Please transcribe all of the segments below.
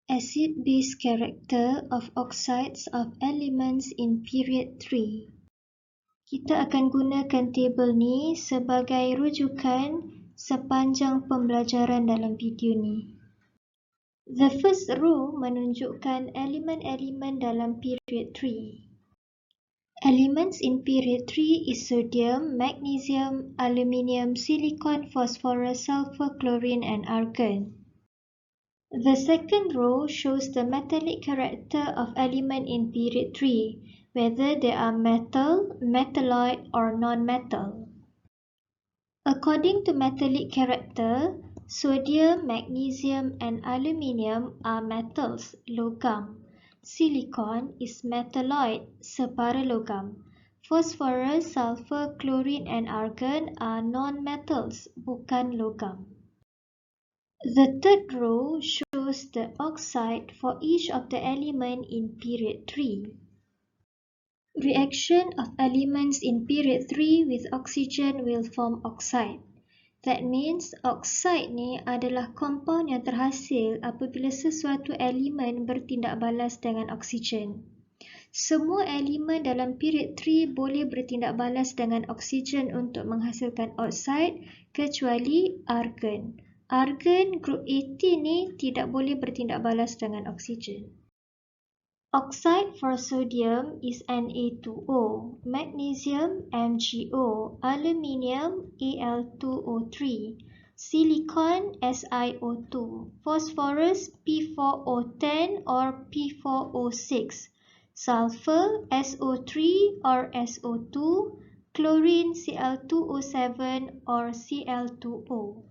Acid-base character of oxides of elements in period 3. Kita akan gunakan tabel ni sebagai rujukan sepanjang pembelajaran dalam video ni. The first row menunjukkan elemen-elemen dalam period 3. Elements in period 3 is sodium, magnesium, aluminium, silicon, phosphorus, sulfur, chlorine and argon. The second row shows the metallic character of element in period 3, whether they are metal, metalloid or non-metal. According to metallic character, sodium, magnesium and aluminium are metals, logam. Silicon is metalloid, separalogam. Phosphorus, sulfur, chlorine and argon are non-metals, bukan logam. The third row shows the oxide for each of the element in period 3. Reaction of elements in period 3 with oxygen will form oxide. That means oxide ni adalah compound yang terhasil apabila sesuatu elemen bertindak balas dengan oksigen. Semua elemen dalam period 3 boleh bertindak balas dengan oksigen untuk menghasilkan oxide kecuali argon. Argon group 18 ni tidak boleh bertindak balas dengan oksigen. Oxide for sodium is Na2O, magnesium MgO, aluminium Al2O3, silicon SiO2, phosphorus P4O10 or P4O6, sulfur SO3 or SO2, chlorine Cl2O7 or Cl2O.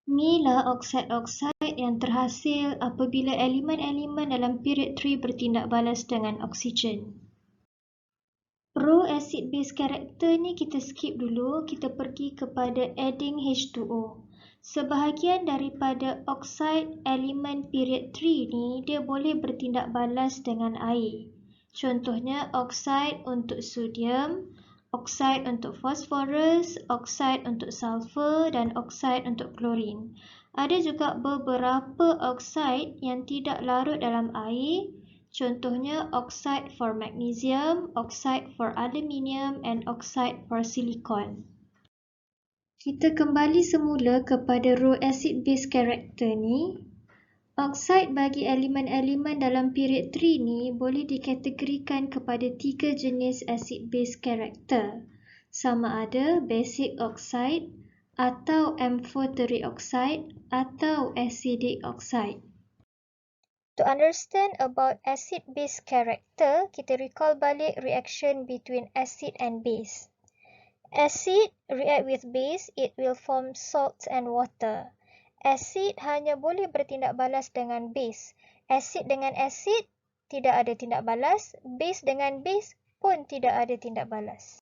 Inilah oksida-oksida yang terhasil apabila elemen-elemen dalam period 3 bertindak balas dengan oksigen. Row acid-base character ni kita skip dulu, kita pergi kepada adding H2O. Sebahagian daripada oksida elemen period 3 ni dia boleh bertindak balas dengan air. Contohnya oksida untuk sodium, oksida untuk fosforus, oksida untuk sulfur dan oksida untuk klorin. Ada juga beberapa oksida yang tidak larut dalam air, contohnya oksida for magnesium, oksida for aluminium and oksida for silicon. Kita kembali semula kepada row acid-base character ni. Oksida bagi elemen-elemen dalam period 3 ni boleh dikategorikan kepada 3 jenis acid-base character. Sama ada basic oxide atau amphoteric oxide atau acidic oxide. To understand about acid-base character, kita recall balik reaction between acid and base. Acid react with base, it will form salts and water. Asid hanya boleh bertindak balas dengan base. Asid dengan asid tidak ada tindak balas. Base dengan base pun tidak ada tindak balas.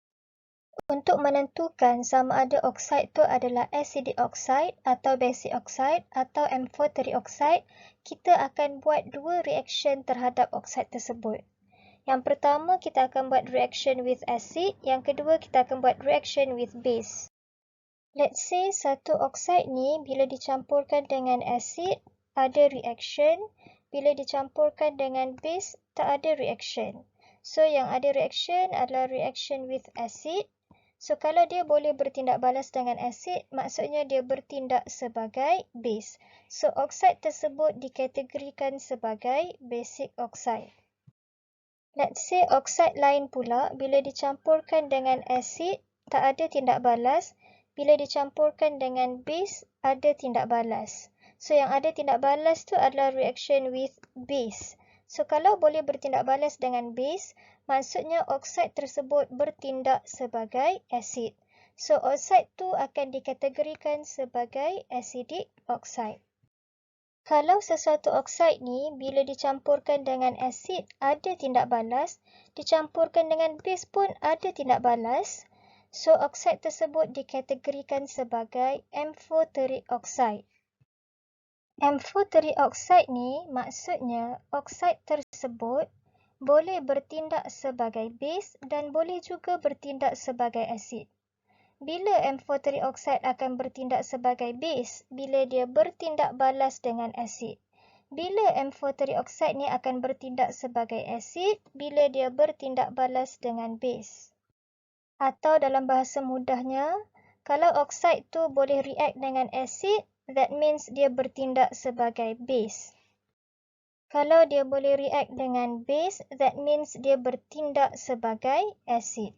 Untuk menentukan sama ada oksida itu adalah acidic oxide atau basic oxide atau amphoteric oxide, kita akan buat dua reaction terhadap oksida tersebut. Yang pertama kita akan buat reaction with acid, yang kedua kita akan buat reaction with base. Let's say satu oksida ni bila dicampurkan dengan acid ada reaction, bila dicampurkan dengan base tak ada reaction. So yang ada reaction adalah reaction with acid. So kalau dia boleh bertindak balas dengan acid, maksudnya dia bertindak sebagai base. So oksida tersebut dikategorikan sebagai basic oxide. Let's say oksida lain pula bila dicampurkan dengan acid tak ada tindak balas. Bila dicampurkan dengan base, ada tindak balas. So, yang ada tindak balas tu adalah reaction with base. So, kalau boleh bertindak balas dengan base, maksudnya oksida tersebut bertindak sebagai acid. So, oksida tu akan dikategorikan sebagai acidic oxide. Kalau sesuatu oksida ni, bila dicampurkan dengan acid, ada tindak balas. Dicampurkan dengan base pun ada tindak balas. So, oksida tersebut dikategorikan sebagai amphoteric oxide. Amphoteric oxide ni maksudnya oksida tersebut boleh bertindak sebagai base dan boleh juga bertindak sebagai acid. Bila amphoteric oxide akan bertindak sebagai base? Bila dia bertindak balas dengan acid. Bila M4 trioxide ni akan bertindak sebagai asid bila dia bertindak balas dengan base. Atau dalam bahasa mudahnya, kalau oksida tu boleh react dengan asid, that means dia bertindak sebagai base. Kalau dia boleh react dengan base, that means dia bertindak sebagai asid.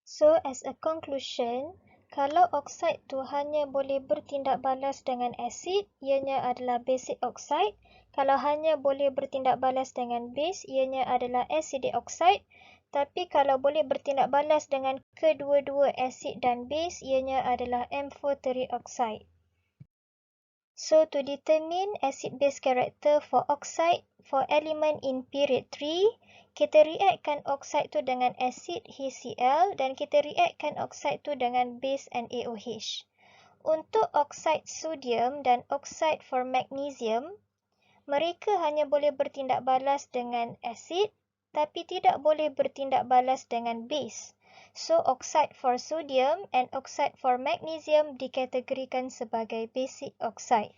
So, as a conclusion, kalau oksida tu hanya boleh bertindak balas dengan asid, ianya adalah basic oxide. Kalau hanya boleh bertindak balas dengan base, ianya adalah acidic oxide. Tapi kalau boleh bertindak balas dengan kedua-dua asid dan base, ianya adalah M4 trioxide. So, to determine acid-base character for oxide for element in period 3, kita reactkan oksida tu dengan asid HCl dan kita reactkan oksida tu dengan base NaOH. Untuk oksida sodium dan oksida for magnesium, mereka hanya boleh bertindak balas dengan asid tapi tidak boleh bertindak balas dengan base. So, oksida for sodium and oksida for magnesium dikategorikan sebagai basic oxide.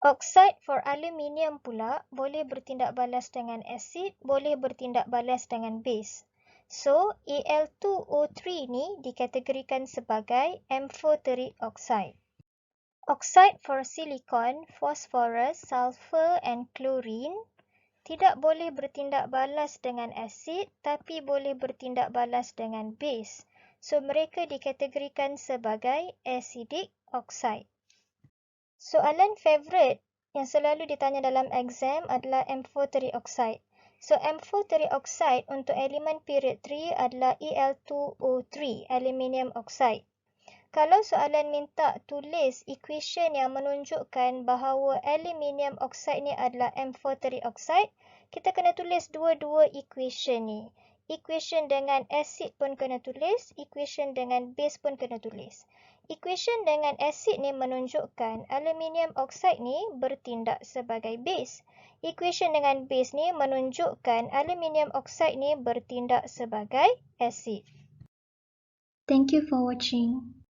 Oksida for aluminium pula boleh bertindak balas dengan asid, boleh bertindak balas dengan base. So, Al2O3 ni dikategorikan sebagai M4 trioxide. Oksida for silicon, phosphorus, sulfur and chlorine tidak boleh bertindak balas dengan asid tapi boleh bertindak balas dengan base. So, mereka dikategorikan sebagai acidic oxide. Soalan favourite yang selalu ditanya dalam exam adalah M4 trioxide. So, M4 trioxide untuk elemen period 3 adalah Al2O3, aluminium oxide. Kalau soalan minta tulis equation yang menunjukkan bahawa aluminium oxide ni adalah M4 trioxide, kita kena tulis dua-dua equation ni. Equation dengan asid pun kena tulis, equation dengan base pun kena tulis. Equation dengan asid ni menunjukkan aluminium oxide ni bertindak sebagai base. Equation dengan base ni menunjukkan aluminium oxide ni bertindak sebagai asid. Thank you for watching.